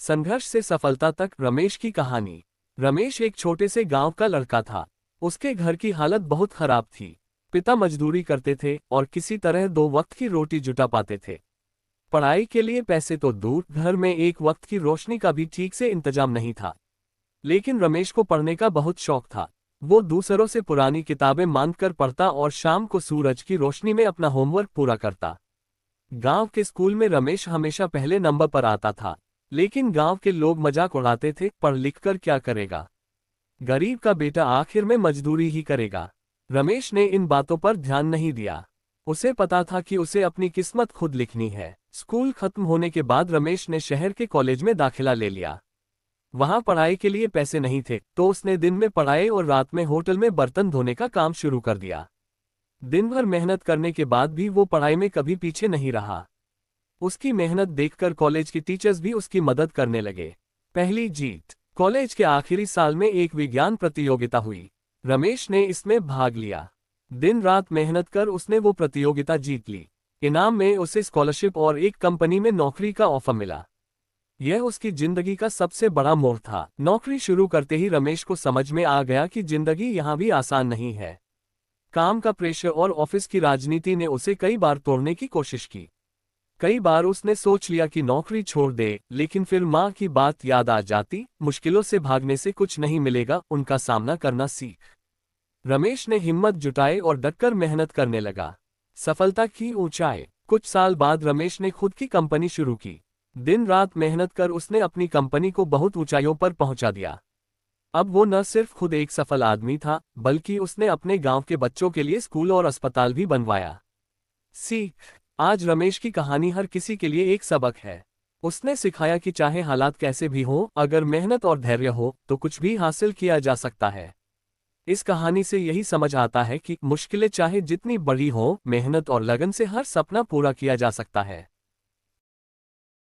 संघर्ष से सफलता तक रमेश की कहानी। रमेश एक छोटे से गांव का लड़का था। उसके घर की हालत बहुत खराब थी। पिता मजदूरी करते थे और किसी तरह 2 वक्त की रोटी जुटा पाते थे। पढ़ाई के लिए पैसे तो दूर, घर में एक वक्त की रोशनी का भी ठीक से इंतजाम नहीं था। लेकिन रमेश को पढ़ने का बहुत शौक था। वो दूसरों से पुरानी किताबें मांगकर पढ़ता और शाम को सूरज की रोशनी में अपना होमवर्क पूरा करता। गांव के स्कूल में रमेश हमेशा पहले नंबर पर आता था। लेकिन गांव के लोग मजाक उड़ाते थे, पढ़ लिख कर क्या करेगा, गरीब का बेटा आखिर में मजदूरी ही करेगा। रमेश ने इन बातों पर ध्यान नहीं दिया। उसे पता था कि उसे अपनी किस्मत खुद लिखनी है। स्कूल खत्म होने के बाद रमेश ने शहर के कॉलेज में दाखिला ले लिया। वहां पढ़ाई के लिए पैसे नहीं थे, तो उसने दिन में पढ़ाई और रात में होटल में बर्तन धोने का काम शुरू कर दिया। दिन भर मेहनत करने के बाद भी वो पढ़ाई में कभी पीछे नहीं रहा। उसकी मेहनत देखकर कॉलेज के टीचर्स भी उसकी मदद करने लगे। पहली जीत। कॉलेज के आखिरी साल में एक विज्ञान प्रतियोगिता हुई। रमेश ने इसमें भाग लिया। दिन रात मेहनत कर उसने वो प्रतियोगिता जीत ली। इनाम में उसे स्कॉलरशिप और एक कंपनी में नौकरी का ऑफर मिला। यह उसकी जिंदगी का सबसे बड़ा मोड़ था। नौकरी शुरू करते ही रमेश को समझ में आ गया कि जिंदगी यहाँ भी आसान नहीं है। काम का प्रेशर और ऑफिस की राजनीति ने उसे कई बार तोड़ने की कोशिश की। कई बार उसने सोच लिया कि नौकरी छोड़ दे, लेकिन फिर माँ की बात याद आ जाती, मुश्किलों से भागने से कुछ नहीं मिलेगा, उनका सामना करना सीख। रमेश ने हिम्मत जुटाई और डटकर मेहनत करने लगा। सफलता की ऊंचाई। कुछ साल बाद रमेश ने खुद की कंपनी शुरू की। दिन रात मेहनत कर उसने अपनी कंपनी को बहुत ऊंचाइयों पर पहुंचा दिया। अब वो न सिर्फ खुद एक सफल आदमी था, बल्कि उसने अपने गांव के बच्चों के लिए स्कूल और अस्पताल भी बनवाया। सीख। आज रमेश की कहानी हर किसी के लिए एक सबक है। उसने सिखाया कि चाहे हालात कैसे भी हों, अगर मेहनत और धैर्य हो तो कुछ भी हासिल किया जा सकता है। इस कहानी से यही समझ आता है कि मुश्किलें चाहे जितनी बड़ी हों, मेहनत और लगन से हर सपना पूरा किया जा सकता है।